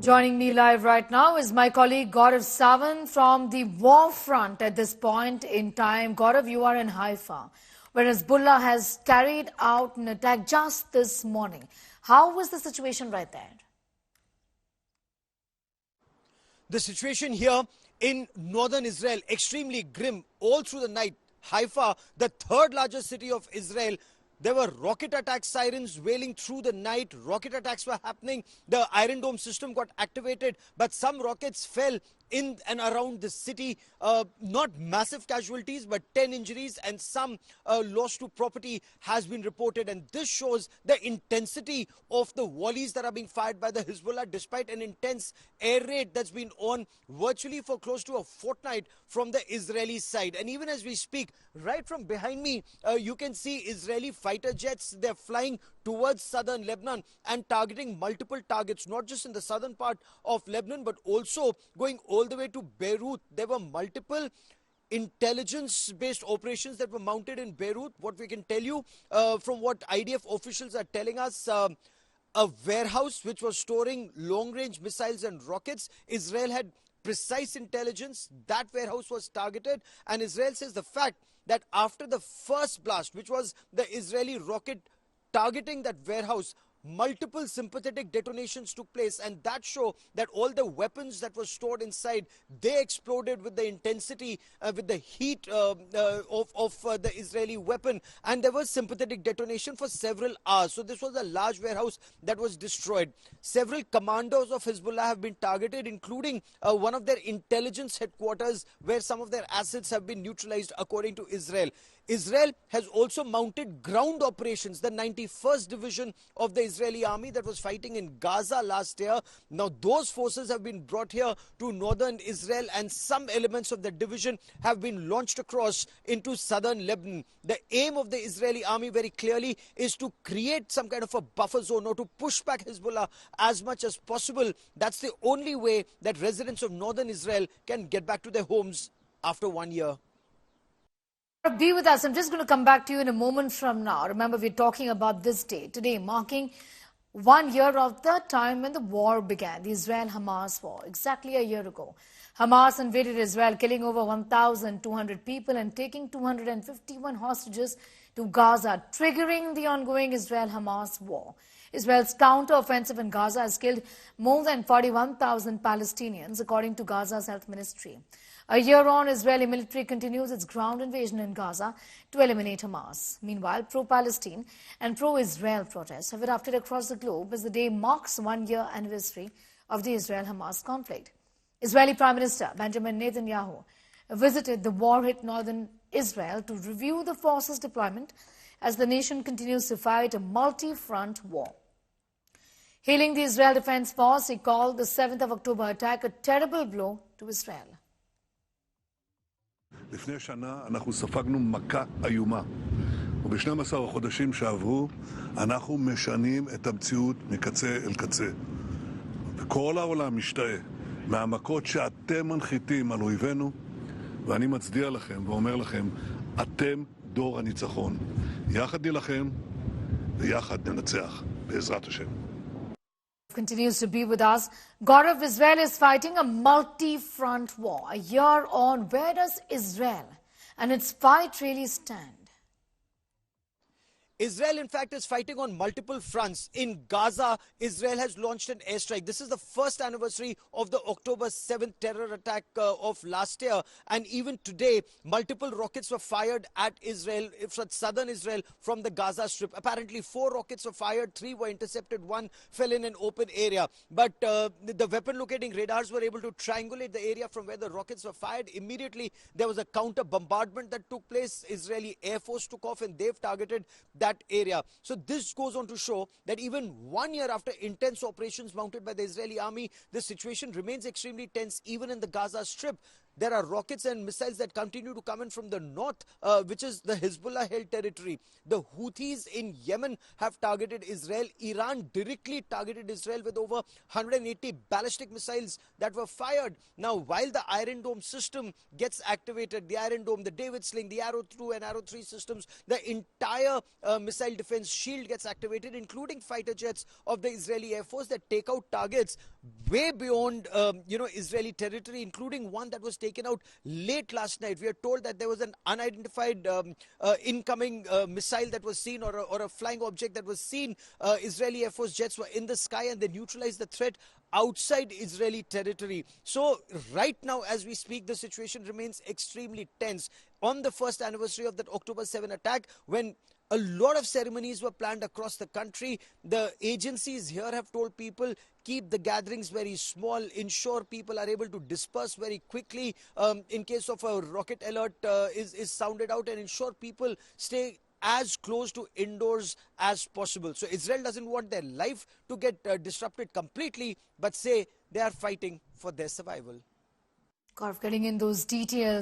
Joining me live right now is my colleague Gaurav Sawant from the war front at this point in time. Gaurav, you are in Haifa, where Hezbollah has carried out an attack just this morning. How was the situation right there? The situation here in northern Israel, extremely grim all through the night. Haifa, the third largest city of Israel, there were rocket attack sirens wailing through the night. Rocket attacks were happening. The Iron Dome system got activated, but some rockets fell in and around the city. Not massive casualties, but 10 injuries and some loss to property has been reported. And this shows the intensity of the volleys that are being fired by the Hezbollah, despite an intense air raid that's been on virtually for close to a fortnight from the Israeli side. And even as we speak, right from behind me, you can see Israeli fighter jets. They're flying towards southern Lebanon and targeting multiple targets, not just in the southern part of Lebanon, but also going all the way to Beirut. There were multiple intelligence-based operations that were mounted in Beirut. What we can tell you from what IDF officials are telling us, a warehouse which was storing long-range missiles and rockets. Israel had precise intelligence. That warehouse was targeted, and Israel says the fact that after the first blast, which was the Israeli rocket targeting that warehouse, multiple sympathetic detonations took place, and that show that all the weapons that were stored inside, they exploded with the intensity, with the heat of the Israeli weapon, and there was sympathetic detonation for several hours. So this was a large warehouse that was destroyed. Several commandos of Hezbollah have been targeted, including one of their intelligence headquarters, where some of their assets have been neutralized, according to Israel. Israel has also mounted ground operations. The 91st Division of the Israeli army that was fighting in Gaza last year, now those forces have been brought here to northern Israel, and some elements of the division have been launched across into southern Lebanon. The aim of the Israeli army very clearly is to create some kind of a buffer zone, or to push back Hezbollah as much as possible. That's the only way that residents of northern Israel can get back to their homes after 1 year. Be with us. I'm just going to come back to you in a moment from now. Remember, we're talking about this day, today marking 1 year of the time when the war began, the Israel-Hamas war. Exactly a year ago, Hamas invaded Israel, killing over 1,200 people and taking 251 hostages to Gaza, triggering the ongoing Israel-Hamas war. Israel's counter-offensive in Gaza has killed more than 41,000 Palestinians, according to Gaza's health ministry. A year on, Israeli military continues its ground invasion in Gaza to eliminate Hamas. Meanwhile, pro-Palestine and pro-Israel protests have erupted across the globe as the day marks 1 year anniversary of the Israel-Hamas conflict. Israeli Prime Minister Benjamin Netanyahu visited the war-hit northern Israel to review the forces' deployment as the nation continues to fight a multi-front war. Hailing the Israel Defense Force, he called the 7th of October attack a terrible blow to Israel. לפני שנה אנחנו ספגנו מכה איומה, וב-12 החודשים שעברו אנחנו משנים את המציאות מקצה אל קצה. וכל העולם משתאה מהמכות שאתם מנחיתים על אויבינו, ואני מצדיע לכם ואומר לכם, אתם דור הניצחון. יחד נילחם ויחד ננצח, בעזרת השם. Continues to be with us. Gaurav, Israel is fighting a multi-front war. A year on, where does Israel and its fight really stand? Israel, in fact, is fighting on multiple fronts. In Gaza, Israel has launched an airstrike. This is the first anniversary of the October 7th terror attack of last year. And even today, multiple rockets were fired at Israel, southern Israel, from the Gaza Strip. Apparently, 4 rockets were fired, 3 were intercepted, 1 fell in an open area. But the weapon locating radars were able to triangulate the area from where the rockets were fired. Immediately, there was a counter bombardment that took place. Israeli Air Force took off and they've targeted that area. So this goes on to show that even 1 year after intense operations mounted by the Israeli army, the situation remains extremely tense even in the Gaza Strip. there are rockets and missiles that continue to come in from the north, which is the Hezbollah-held territory. The Houthis in Yemen have targeted Israel. Iran directly targeted Israel with over 180 ballistic missiles that were fired. Now, while the Iron Dome system gets activated, the Iron Dome, the David Sling, the Arrow 2 and Arrow 3 systems, the entire missile defense shield gets activated, including fighter jets of the Israeli Air Force that take out targets way beyond, Israeli territory, including one that was taken out late last night. We are told that there was an unidentified incoming missile that was seen, or a flying object that was seen. Israeli Air Force jets were in the sky and they neutralized the threat outside Israeli territory. So right now, as we speak, the situation remains extremely tense. On the first anniversary of that October 7 attack, when a lot of ceremonies were planned across the country, the agencies here have told people, keep the gatherings very small, ensure people are able to disperse very quickly in case of a rocket alert is sounded out, and ensure people stay as close to indoors as possible. So Israel doesn't want their life to get disrupted completely, but say they are fighting for their survival. Gaurav, getting in those details.